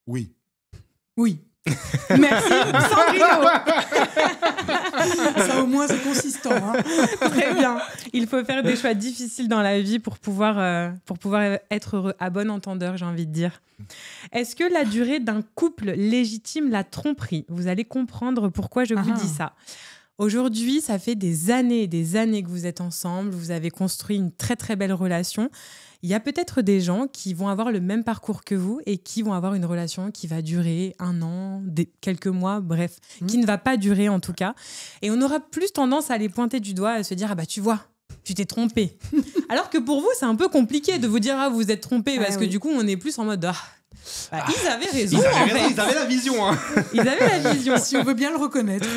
Oui. Oui. Merci, Sandrino. Ça, au moins, c'est consistant. Hein. Très bien. Il faut faire des choix difficiles dans la vie pour pouvoir être heureux. À bon entendeur, j'ai envie de dire. Est-ce que la durée d'un couple légitime la tromperie? Vous allez comprendre pourquoi je vous dis ça. Aujourd'hui, ça fait des années et des années que vous êtes ensemble. Vous avez construit une très, très belle relation. Il y a peut-être des gens qui vont avoir le même parcours que vous et qui vont avoir une relation qui va durer 1 an, quelques mois, bref, qui ne va pas durer en tout cas. Et on aura plus tendance à les pointer du doigt, à se dire « Ah bah tu vois, tu t'es trompé ». Alors que pour vous, c'est un peu compliqué de vous dire « Ah, vous êtes trompé » parce que du coup, on est plus en mode « Ah, ils avaient raison en fait. Ils avaient la vision. Hein. Ils avaient la vision. » Si on veut bien le reconnaître.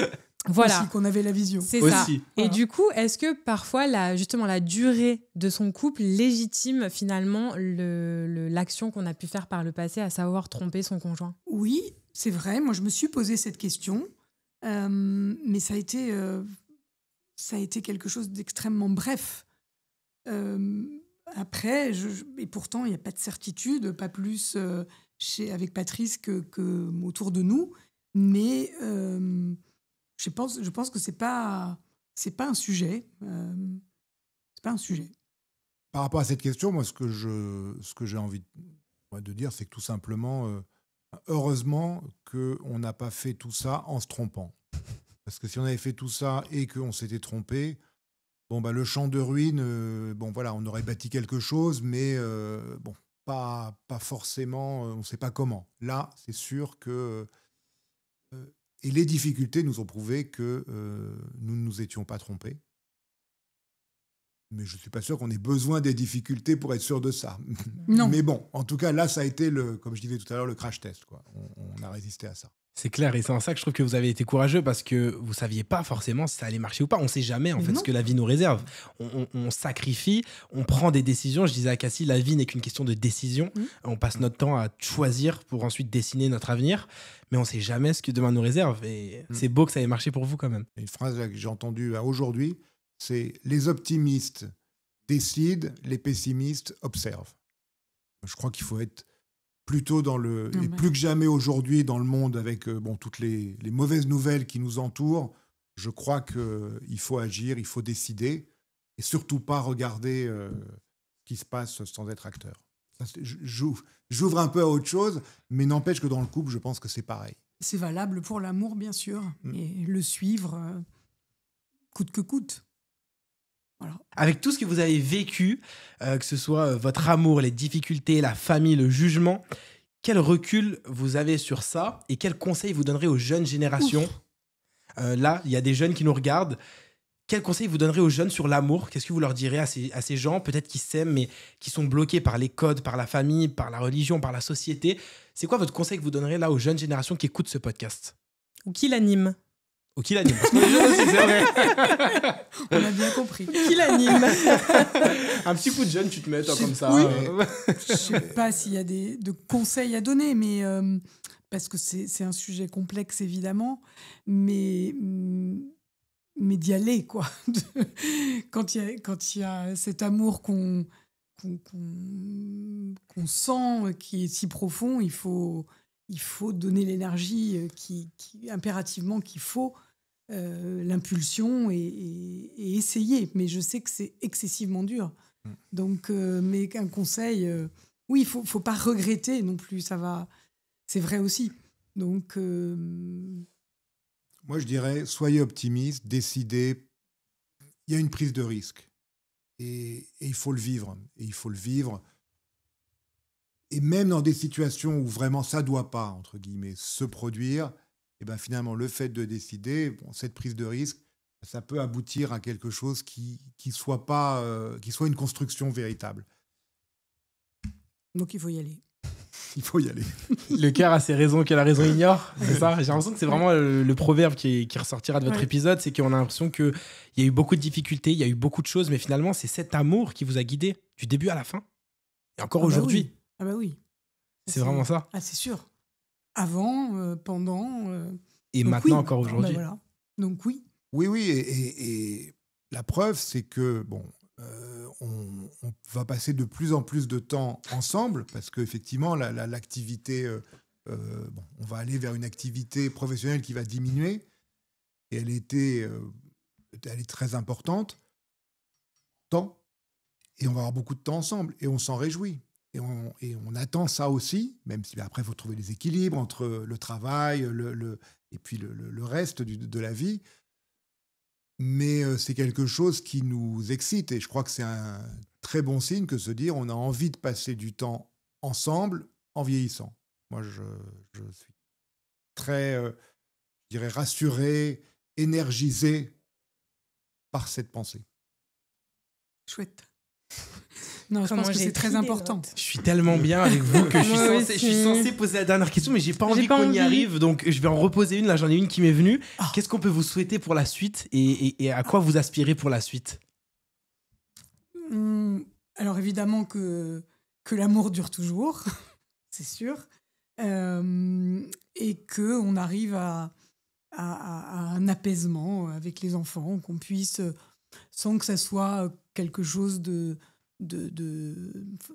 Voilà. Aussi qu'on avait la vision. C'est Aussi. ça. Voilà. Et du coup, est-ce que parfois, justement, la durée de son couple légitime finalement l'action qu'on a pu faire par le passé, à savoir tromper son conjoint? Oui, c'est vrai. Moi, je me suis posé cette question. Mais ça a été quelque chose d'extrêmement bref. Après, et pourtant, il n'y a pas de certitude, pas plus avec Patrice que autour de nous. Mais... Je pense que c'est pas un sujet. C'est pas un sujet. Par rapport à cette question, moi, ce que j'ai envie de dire, c'est que tout simplement, heureusement qu'on n'a pas fait tout ça en se trompant. Parce que si on avait fait tout ça et qu'on s'était trompé, le champ de ruines, on aurait bâti quelque chose, mais pas forcément, on ne sait pas comment. Là, c'est sûr que... Et les difficultés nous ont prouvé que nous ne nous étions pas trompés. Mais je ne suis pas sûr qu'on ait besoin des difficultés pour être sûr de ça. Non. Mais bon, en tout cas, là, ça a été, comme je disais tout à l'heure, le crash test, quoi. On a résisté à ça. C'est clair, et c'est en ça que je trouve que vous avez été courageux parce que vous ne saviez pas forcément si ça allait marcher ou pas. On ne sait jamais en fait ce que la vie nous réserve. On sacrifie, on prend des décisions. Je disais à Cassie, la vie n'est qu'une question de décision. On passe notre temps à choisir pour ensuite dessiner notre avenir, mais on ne sait jamais ce que demain nous réserve. Et c'est beau que ça ait marché pour vous quand même. Une phrase que j'ai entendue aujourd'hui, c'est « Les optimistes décident, les pessimistes observent ». Je crois qu'il faut être plutôt et plus que jamais aujourd'hui dans le monde avec toutes les mauvaises nouvelles qui nous entourent, je crois qu'il faut agir, il faut décider et surtout pas regarder ce qui se passe sans être acteur. Ça, j'ouvre un peu à autre chose, mais n'empêche que dans le couple, je pense que c'est pareil. C'est valable pour l'amour, bien sûr, et le suivre coûte que coûte. Voilà. Avec tout ce que vous avez vécu, que ce soit votre amour, les difficultés, la famille, le jugement, quel recul vous avez sur ça et quels conseils vous donnerez aux jeunes générations ? Là, il y a des jeunes qui nous regardent. Quels conseils vous donnerez aux jeunes sur l'amour ? Qu'est-ce que vous leur direz à ces gens, peut-être qui s'aiment, mais qui sont bloqués par les codes, par la famille, par la religion, par la société ? C'est quoi votre conseil que vous donnerez là aux jeunes générations qui écoutent ce podcast ? Ou qui l'anime ? Ou qui l'anime ? Parce qu'on est jeunes aussi, c'est vrai. On a bien compris. Qui l'anime ? Un petit coup de jeune, tu te mets toi, comme ça. Oui. Je ne sais pas s'il y a de conseils à donner, mais parce que c'est un sujet complexe, évidemment, mais d'y aller, quoi. Quand il y a cet amour qu'on sent, qui est si profond, il faut donner l'énergie impérativement qu'il faut, l'impulsion et essayer. Mais je sais que c'est excessivement dur. Donc, mais un conseil, oui, il faut pas regretter non plus. Ça va, c'est vrai aussi. Donc, moi, je dirais, soyez optimistes, décidez. Il y a une prise de risque. Et il faut le vivre. Et il faut le vivre. Et même dans des situations où vraiment ça ne doit pas, entre guillemets, se produire, et ben finalement, le fait de décider, cette prise de risque, ça peut aboutir à quelque chose qui soit une construction véritable. Donc, il faut y aller. Il faut y aller. Le cœur a ses raisons que la raison ignore, c'est ça ? J'ai l'impression que c'est vraiment le proverbe qui ressortira de votre épisode, c'est qu'on a l'impression qu'il y a eu beaucoup de difficultés, il y a eu beaucoup de choses, mais finalement, c'est cet amour qui vous a guidé du début à la fin. Et encore aujourd'hui. Oui. Ah bah oui. C'est vraiment ça. Ah, c'est sûr. Avant, pendant... et maintenant, encore aujourd'hui. Bah voilà. Donc oui. Oui, et la preuve, c'est que, on va passer de plus en plus de temps ensemble parce qu'effectivement, l'activité, on va aller vers une activité professionnelle qui va diminuer et elle est très importante. Et on va avoir beaucoup de temps ensemble et on s'en réjouit. Et on attend ça aussi, même si après, il faut trouver des équilibres entre le travail et puis le reste de la vie. Mais c'est quelque chose qui nous excite et je crois que c'est un très bon signe que se dire on a envie de passer du temps ensemble en vieillissant. Moi, je suis très, je dirais, rassuré, énergisé par cette pensée. Chouette. Non, je pense que c'est très important. Je suis tellement bien avec vous que je suis censé poser la dernière question, mais j'ai pas envie qu'on y arrive, donc je vais en reposer une. Là, j'en ai une qui m'est venue. Qu'est-ce qu'on peut vous souhaiter pour la suite et à quoi vous aspirez pour la suite ? Alors évidemment que l'amour dure toujours, c'est sûr, et qu'on arrive à un apaisement avec les enfants, qu'on puisse, sans que ça soit quelque chose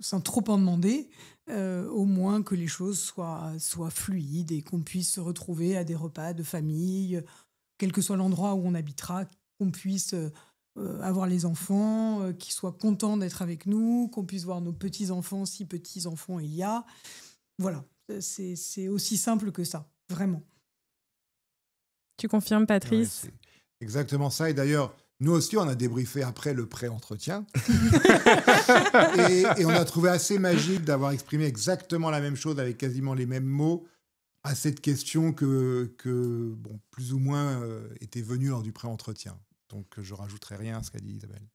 sans trop en demander, au moins que les choses soient fluides et qu'on puisse se retrouver à des repas de famille, quel que soit l'endroit où on habitera, qu'on puisse avoir les enfants, qu'ils soient contents d'être avec nous, qu'on puisse voir nos petits-enfants, si petits-enfants il y a. Voilà, c'est aussi simple que ça, vraiment. Tu confirmes, Patrice ? Ouais, c'est exactement ça. Et d'ailleurs, nous aussi, on a débriefé après le pré-entretien. et on a trouvé assez magique d'avoir exprimé exactement la même chose avec quasiment les mêmes mots à cette question que plus ou moins était venue lors du pré-entretien. Donc, je ne rajouterai rien à ce qu'a dit Isabelle.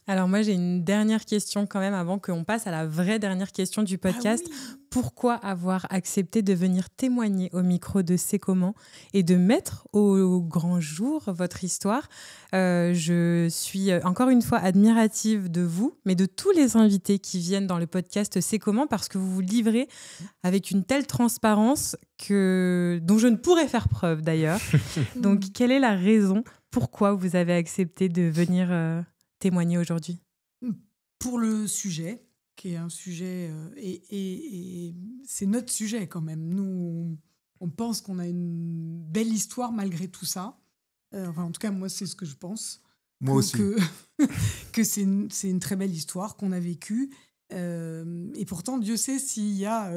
Alors moi, j'ai une dernière question quand même avant qu'on passe à la vraie dernière question du podcast. Ah oui. Pourquoi avoir accepté de venir témoigner au micro de C'est comment et de mettre au grand jour votre histoire ? Je suis encore une fois admirative de vous, mais de tous les invités qui viennent dans le podcast C'est comment, parce que vous vous livrez avec une telle transparence dont je ne pourrais faire preuve d'ailleurs. Donc, quelle est la raison pourquoi vous avez accepté de venir témoigner aujourd'hui ? Pour le sujet, qui est un sujet... et c'est notre sujet quand même. Nous, on pense qu'on a une belle histoire malgré tout ça. En tout cas, moi, c'est ce que je pense. Moi aussi. Que c'est une très belle histoire qu'on a vécue. Et pourtant, Dieu sait s'il y a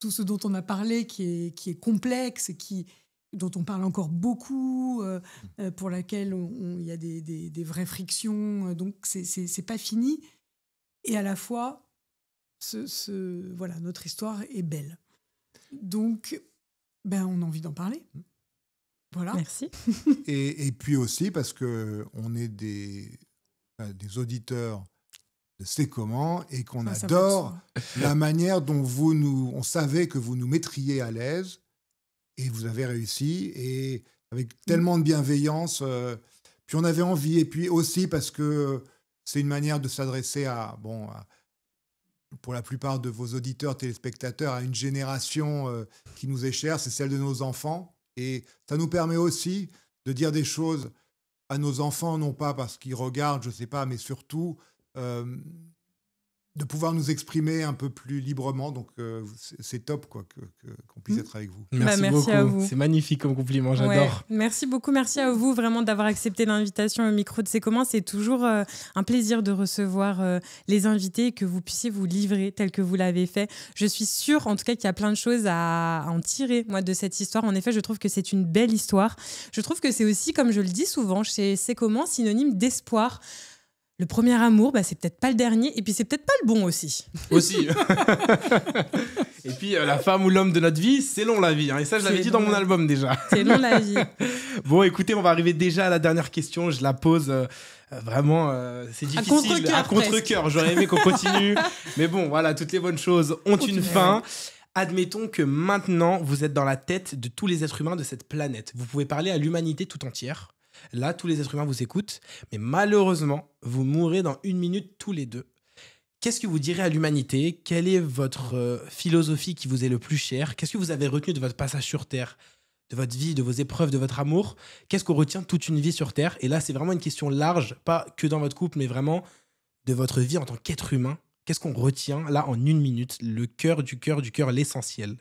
tout ce dont on a parlé qui est complexe, dont on parle encore beaucoup, pour laquelle il y a des vraies frictions. Donc, c'est pas fini. Et à la fois, voilà, notre histoire est belle. Donc, on a envie d'en parler. Voilà. Merci. Et puis aussi parce qu'on est des auditeurs de C'est comment et qu'on adore la manière dont on savait que vous nous mettriez à l'aise et vous avez réussi et avec tellement de bienveillance. Puis on avait envie et puis aussi parce que c'est une manière de s'adresser pour la plupart de vos auditeurs, téléspectateurs, à une génération qui nous est chère, c'est celle de nos enfants. Et ça nous permet aussi de dire des choses à nos enfants, non pas parce qu'ils regardent, je ne sais pas, mais surtout de pouvoir nous exprimer un peu plus librement. Donc, c'est top qu'on puisse être avec vous. Merci beaucoup. À vous. C'est magnifique comme compliment, j'adore. Ouais, merci beaucoup, merci à vous vraiment d'avoir accepté l'invitation au micro de C'est comment. C'est toujours un plaisir de recevoir les invités et que vous puissiez vous livrer tel que vous l'avez fait. Je suis sûre, en tout cas, qu'il y a plein de choses à en tirer, moi, de cette histoire. En effet, je trouve que c'est une belle histoire. Je trouve que c'est aussi, comme je le dis souvent, chez C'est comment, synonyme d'espoir. Le premier amour, c'est peut-être pas le dernier, et puis c'est peut-être pas le bon aussi. Aussi. Et puis la femme ou l'homme de notre vie, c'est long la vie. Et ça, je l'avais dit dans mon album déjà. C'est long la vie. Bon, écoutez, on va arriver déjà à la dernière question. Je la pose vraiment, c'est difficile. À contre-cœur. J'aurais aimé qu'on continue. Mais bon, voilà, toutes les bonnes choses ont une fin. Admettons que maintenant, vous êtes dans la tête de tous les êtres humains de cette planète. Vous pouvez parler à l'humanité tout entière. Là, tous les êtres humains vous écoutent, mais malheureusement, vous mourrez dans 1 minute tous les deux. Qu'est-ce que vous direz à l'humanité ? Quelle est votre philosophie qui vous est le plus chère ? Qu'est-ce que vous avez retenu de votre passage sur Terre, de votre vie, de vos épreuves, de votre amour ? Qu'est-ce qu'on retient toute une vie sur Terre ? Et là, c'est vraiment une question large, pas que dans votre couple, mais vraiment de votre vie en tant qu'être humain. Qu'est-ce qu'on retient là en 1 minute ? Le cœur du cœur, l'essentiel.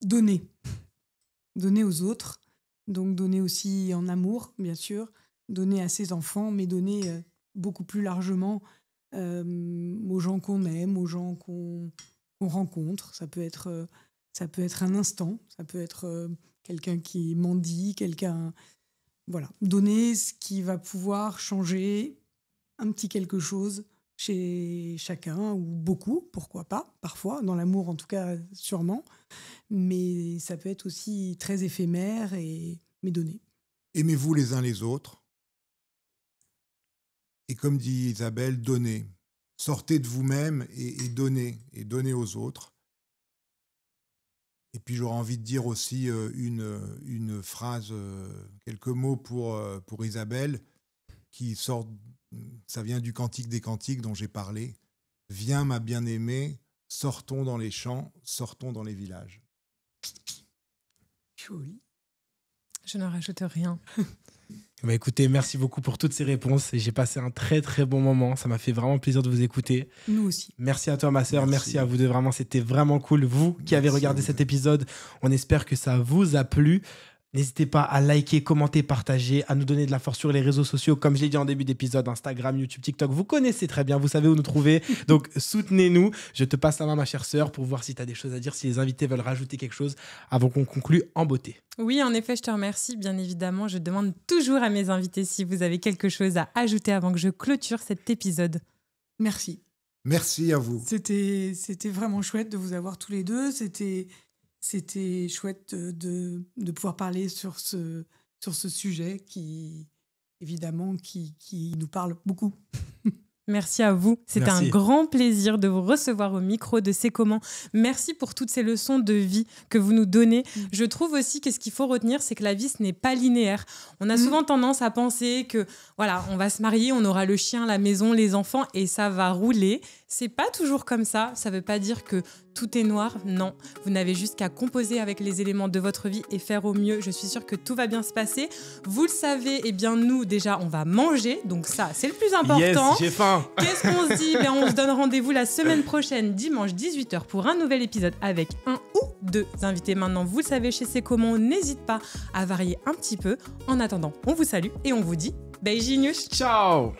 Donner. Donner aux autres. Donc donner aussi en amour, bien sûr, donner à ses enfants, mais donner beaucoup plus largement aux gens qu'on aime, aux gens qu'on rencontre. Ça peut être un instant, ça peut être quelqu'un qui mendie, quelqu'un... Voilà, donner ce qui va pouvoir changer un petit quelque chose chez chacun, ou beaucoup, pourquoi pas, parfois, dans l'amour en tout cas, sûrement. Mais ça peut être aussi très éphémère, mais donné. Aimez-vous les uns les autres. Et comme dit Isabelle, donnez. Sortez de vous-même et donnez aux autres. Et puis j'aurais envie de dire aussi une phrase, quelques mots pour Isabelle, qui sort, ça vient du Cantique des Cantiques dont j'ai parlé. Viens ma bien-aimée, sortons dans les champs, sortons dans les villages. Joli. Je ne rajoute rien. Écoutez, merci beaucoup pour toutes ces réponses. J'ai passé un très très bon moment. Ça m'a fait vraiment plaisir de vous écouter. Nous aussi. Merci à toi, ma sœur. Merci à vous deux. Vraiment, c'était vraiment cool. Vous qui avez regardé cet épisode, on espère que ça vous a plu. N'hésitez pas à liker, commenter, partager, à nous donner de la force sur les réseaux sociaux. Comme je l'ai dit en début d'épisode, Instagram, YouTube, TikTok, vous connaissez très bien, vous savez où nous trouver. Donc, soutenez-nous. Je te passe la main, ma chère sœur, pour voir si tu as des choses à dire, si les invités veulent rajouter quelque chose avant qu'on conclue en beauté. Oui, en effet, je te remercie. Bien évidemment, je demande toujours à mes invités si vous avez quelque chose à ajouter avant que je clôture cet épisode. Merci. Merci à vous. C'était vraiment chouette de vous avoir tous les deux. C'était chouette de pouvoir parler sur ce sujet qui, évidemment, qui nous parle beaucoup. Merci à vous. C'était un grand plaisir de vous recevoir au micro de C'est comment. Merci pour toutes ces leçons de vie que vous nous donnez. Je trouve aussi que ce qu'il faut retenir, c'est que la vie, ce n'est pas linéaire. On a souvent tendance à penser que, voilà, on va se marier, on aura le chien, la maison, les enfants et ça va rouler. C'est pas toujours comme ça. Ça veut pas dire que tout est noir. Non, vous n'avez juste qu'à composer avec les éléments de votre vie et faire au mieux. Je suis sûre que tout va bien se passer. Vous le savez, eh bien nous, déjà, on va manger. Donc ça, c'est le plus important. Yes, j'ai faim. Qu'est-ce qu'on se dit ? On se donne rendez-vous la semaine prochaine, dimanche 18h, pour un nouvel épisode avec un ou deux invités. Maintenant, vous le savez, chez C'est comment, n'hésite pas à varier un petit peu. En attendant, on vous salue et on vous dit beijinhos. Ciao.